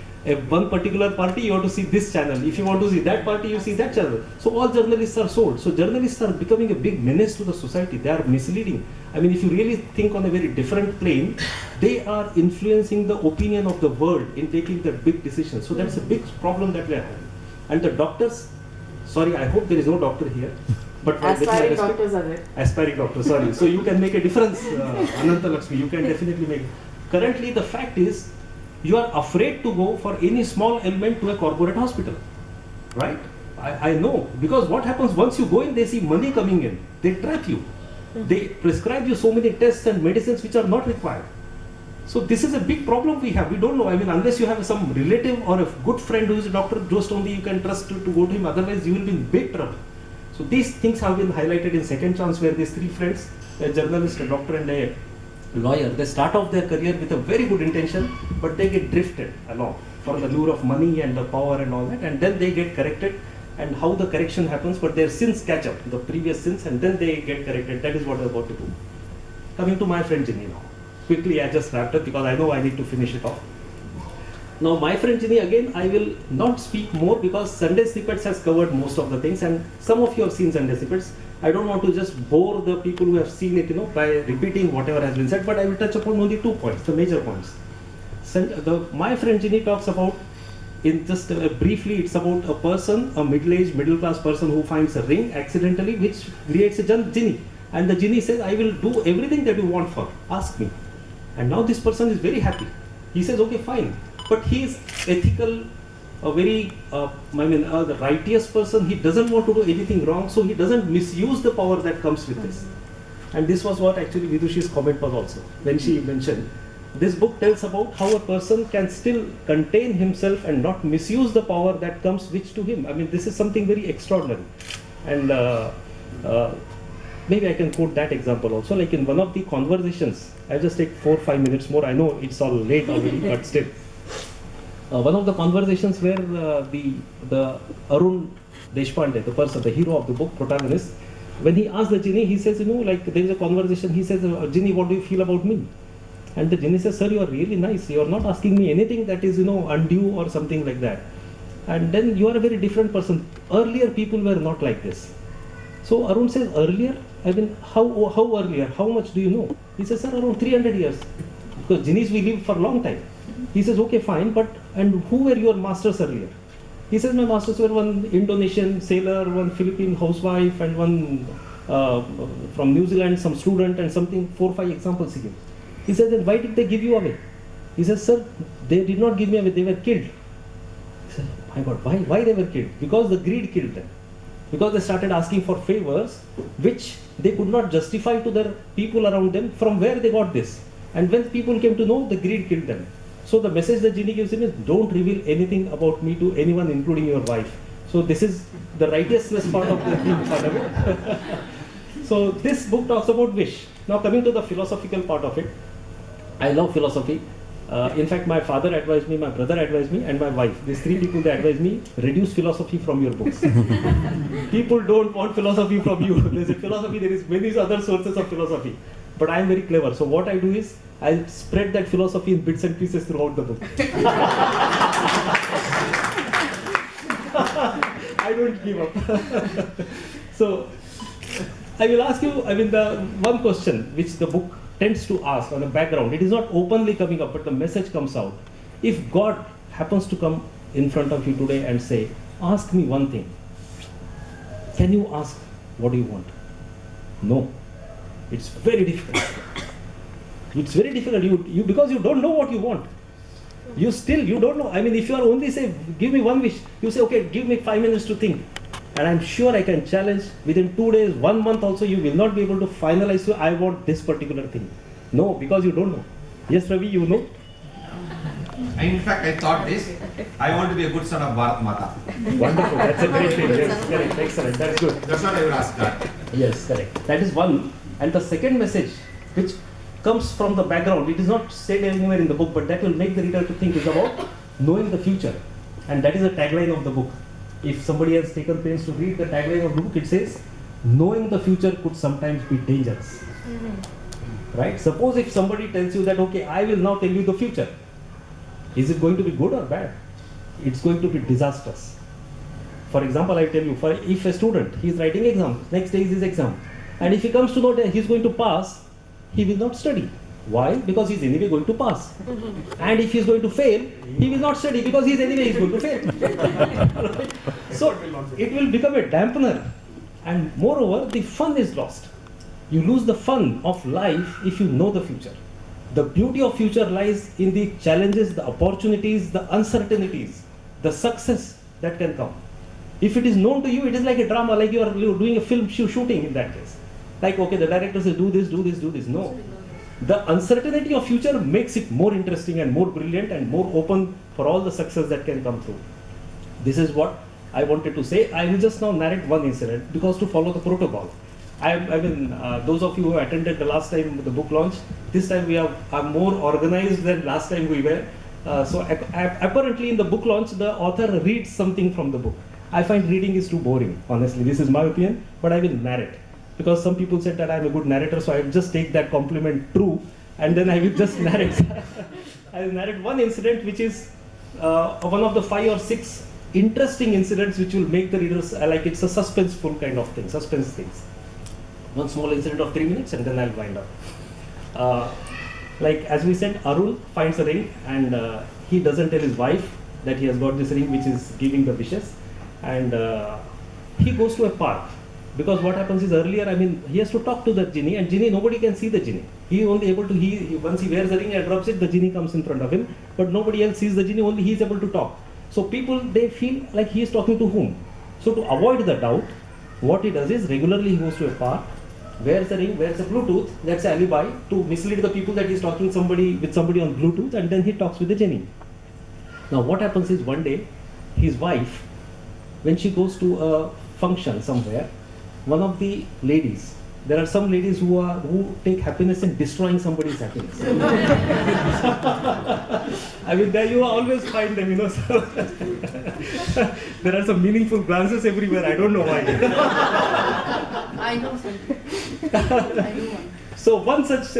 one particular party, you have to see this channel. If you want to see that party, you see that channel. So all journalists are sold. So journalists are becoming a big menace to the society. They are misleading. I mean, if you really think on a very different plane, they are influencing the opinion of the world in taking the big decisions. So that's a big problem that we are having. And the doctors, sorry, I hope there is no doctor here. But aspiring doctors are there. Aspiring doctors, sorry. So you can make a difference, Ananta Lakshmi, you can definitely make. Currently the fact is, you are afraid to go for any small ailment to a corporate hospital, right? I know, because what happens once you go in, they see money coming in, they trap you. They prescribe you so many tests and medicines which are not required. So this is a big problem we have. We don't know, I mean, unless you have some relative or a good friend who is a doctor, just only you can trust to go to him, otherwise you will be in big trouble. So these things have been highlighted in Second Chance, where these three friends, a journalist, a doctor and a lawyer, they start off their career with a very good intention, but they get drifted along for the lure of money and the power and all that, and then they get corrected, and how the correction happens, but their sins catch up, the previous sins, and then they get corrected. That is what I'm about to do. Coming to My Friend Genie now. Quickly, I just wrapped up because I know I need to finish it off. Now, My Friend Genie, again, I will not speak more because Sunday Snippets has covered most of the things, and some of you have seen Sunday Snippets. I don't want to just bore the people who have seen it, by repeating whatever has been said, but I will touch upon only 2 points, the major points. My Friend Genie talks about, in just briefly, it's about a person, a middle-aged, middle-class person who finds a ring accidentally, which creates a genie. And the genie says, I will do everything that you want for, ask me. And now this person is very happy. He says, okay, fine. But he is ethical, a very, the righteous person. He doesn't want to do anything wrong, so he doesn't misuse the power that comes with this. And this was what actually Vidushi's comment was also, when she mentioned. This book tells about how a person can still contain himself and not misuse the power that comes which to him. I mean, this is something very extraordinary. And maybe I can quote that example also, like in one of the conversations. I'll just take 4 or 5 minutes more. I know it's all late already, but still. One of the conversations where the Arun Deshpande, the person, the hero of the book, protagonist, when he asked the genie, he says, like there is a conversation, he says, genie, what do you feel about me? And the genie says, sir, you are really nice. You are not asking me anything that is, undue or something like that. And then you are a very different person. Earlier people were not like this. So Arun says, earlier? I mean, how earlier? How much do you know? He says, sir, around 300 years. Because genies, we live for a long time. He says, okay, fine, and who were your masters earlier? He says, my masters were one Indonesian sailor, one Philippine housewife, and one from New Zealand, some student, and something, 4 or 5 examples he gives. He says, then why did they give you away? He says, sir, they did not give me away, they were killed. He said, my God, why they were killed? Because the greed killed them. Because they started asking for favors, which they could not justify to their people around them, from where they got this. And when people came to know, the greed killed them. So the message the genie gives him is, don't reveal anything about me to anyone, including your wife. So this is the righteousness part of the thing. So this book talks about wish. Now coming to the philosophical part of it. I love philosophy. In fact, my father advised me, my brother advised me, and my wife. These three people, they advised me, reduce philosophy from your books. People don't want philosophy from you. There's a philosophy, there is many other sources of philosophy. But I am very clever. So what I do is, I spread that philosophy in bits and pieces throughout the book. I don't give up. So, I will ask you, the one question which the book tends to ask on the background, it is not openly coming up, but the message comes out. If God happens to come in front of you today and say, ask me one thing, can you ask what do you want? No. It's very difficult. It's very difficult you because you don't know what you want. You don't know. If you are only say, give me one wish, you say, okay, give me 5 minutes to think. And I'm sure I can challenge within 2 days, 1 month also, you will not be able to finalize, so I want this particular thing. No, because you don't know. Yes, Ravi, you know? In fact, I thought this. I want to be a good son of Bharat Mata. Wonderful. That's a great thing. Yes, correct. Excellent. That's good. That's what I would ask that. Yes, correct. That is one. And the second message, which comes from the background, it is not said anywhere in the book, but that will make the reader to think, is about knowing the future. And that is the tagline of the book. If somebody has taken pains to read the tagline of the book, it says, knowing the future could sometimes be dangerous. Right? Suppose if somebody tells you that, okay, I will now tell you the future. Is it going to be good or bad? It's going to be disastrous. For example, I tell you, if a student, he is writing exam, next day is his exam, and if he comes to know that he is going to pass, he will not study. Why? Because he is anyway going to pass. And if he is going to fail, he will not study because he is anyway going to fail. Right? So it will become a dampener. And moreover, the fun is lost. You lose the fun of life if you know the future. The beauty of future lies in the challenges, the opportunities, the uncertainties, the success that can come. If it is known to you, it is like a drama, like you are doing a film shooting in that case. Like, okay, the director says, do this, do this, do this. No. The uncertainty of future makes it more interesting and more brilliant and more open for all the success that can come through. This is what I wanted to say. I will just now narrate one incident because to follow the protocol. Those of you who attended the last time the book launch, this time we are more organized than last time we were. So apparently in the book launch, the author reads something from the book. I find reading is too boring, honestly. This is my opinion, but I will narrate. Because some people said that I am a good narrator, so I will just take that compliment true, and then I will just narrate. I will narrate one incident which is one of the 5 or 6 interesting incidents which will make the readers, like it's a suspenseful kind of thing, suspense things. One small incident of 3 minutes and then I'll wind up. Like as we said, Arun finds a ring and he doesn't tell his wife that he has got this ring which is giving the wishes, and he goes to a park. Because what happens is earlier, he has to talk to the genie, and genie, nobody can see the genie. He only able to, once he wears the ring and drops it, the genie comes in front of him, but nobody else sees the genie, only he is able to talk. So people, they feel like he is talking to whom? So to avoid the doubt, what he does is regularly he goes to a park, wears the ring, wears a Bluetooth, that's an alibi to mislead the people that he is talking with somebody on Bluetooth, and then he talks with the genie. Now what happens is one day, his wife, when she goes to a function somewhere, one of the ladies, there are some ladies who take happiness in destroying somebody's happiness. There you always find them, So there are some meaningful glances everywhere. I don't know why. I know something. I know one. So one such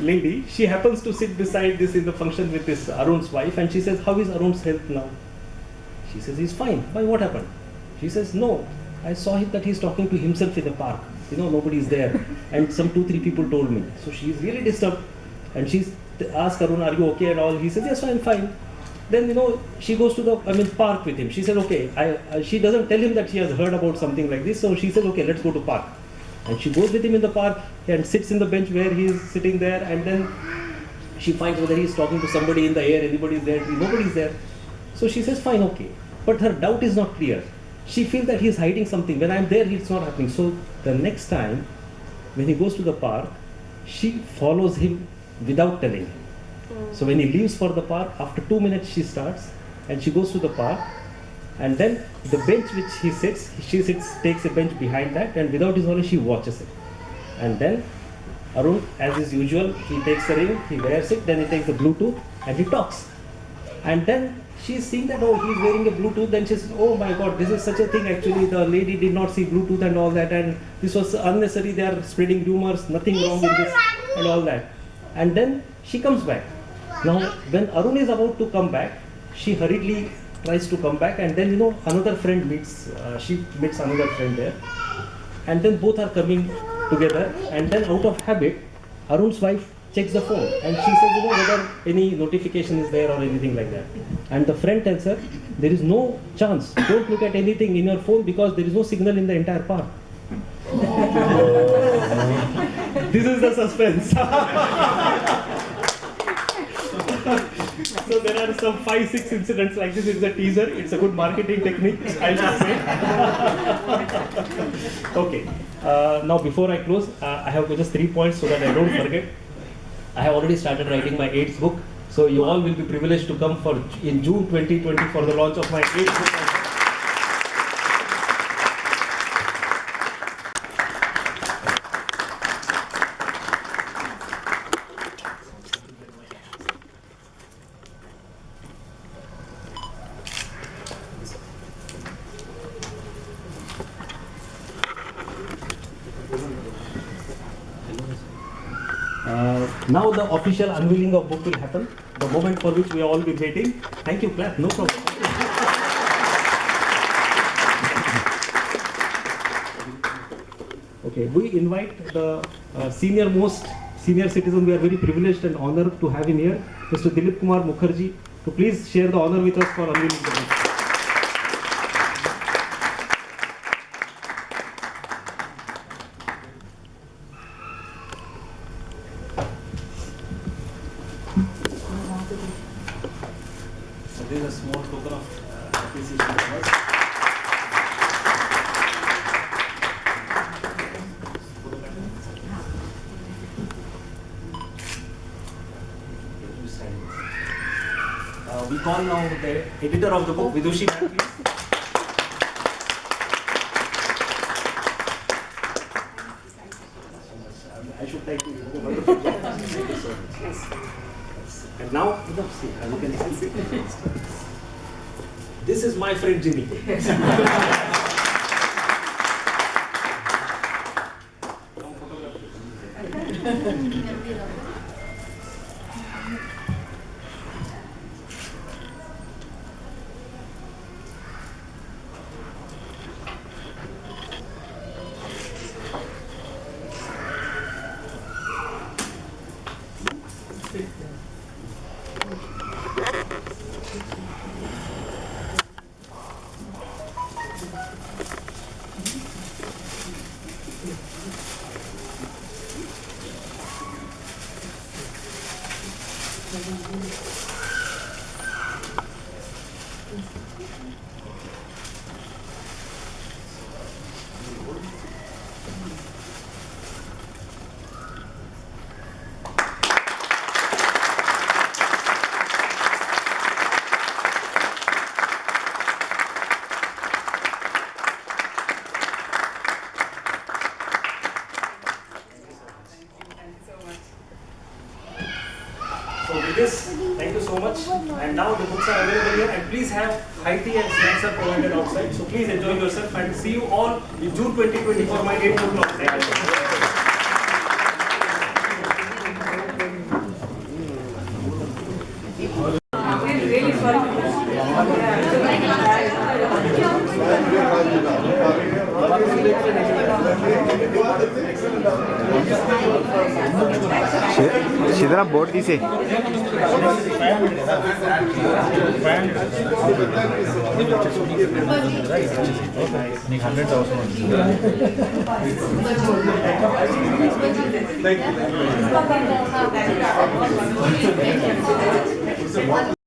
lady, she happens to sit beside this in the function with this Arun's wife, and she says, "How is Arun's health now?" She says, "He's fine." "Why? What happened?" She says, "No. I saw that he's talking to himself in the park. Nobody is there. And some 2-3 people told me." So she's really disturbed. And she's asked Arun, "Are you okay?" and all. He says, "Yes, I'm fine." Then, she goes to the park with him. She said, "Okay." She doesn't tell him that she has heard about something like this. So she said, "Okay, let's go to park." And she goes with him in the park and sits in the bench where he is sitting there. And then she finds whether he is talking to somebody in the air. Anybody is there? Nobody is there. So she says, "Fine, okay." But her doubt is not clear. She feels that he is hiding something. When I'm there, it's not happening. So the next time, when he goes to the park, she follows him without telling him. So when he leaves for the park, after 2 minutes she starts and she goes to the park, and then the bench which she sits, takes a bench behind that, and without his knowledge she watches it. And then Arun, as is usual, he takes the ring, he wears it, then he takes the Bluetooth, and he talks. And then she's seeing that, oh, he's wearing a Bluetooth, and she says, oh my god, this is such a thing. Actually, the lady did not see Bluetooth and all that, and this was unnecessary. They are spreading rumors, nothing wrong with this, and all that. And then she comes back. Now, when Arun is about to come back, she hurriedly tries to come back, and then another friend meets. She meets another friend there, and then both are coming together. And then, out of habit, Arun's wife checks the phone, and she says, whether any notification is there or anything like that. And the friend tells her, there is no chance. Don't look at anything in your phone because there is no signal in the entire park. This is the suspense. So there are some 5-6 incidents like this. It's a teaser. It's a good marketing technique, I should say. Okay. Now before I close, I have just 3 points so that I don't forget. I have already started writing my 8th book. So you all will be privileged to come in June 2020 for the launch of my 8th book. Now the official unveiling of book will happen, the moment for which we all be waiting. Thank you, clap, no problem. Okay, we invite the senior citizen. We are very privileged and honored to have him here, Mr. Dilip Kumar Mukherjee, to please share the honor with us for unveiling the book. This is a small token of appreciation from us. We call now the editor of the book, Vidushi ma'am, please. I should thank you. And now, you can see. This is my friend Genie. This, thank you so much. And now the books are available here, and please have high tea and snacks are provided outside. So please enjoy yourself, and see you all in June 2020 for my 8th book launch. Thank you. Shidra board dise. Thank you.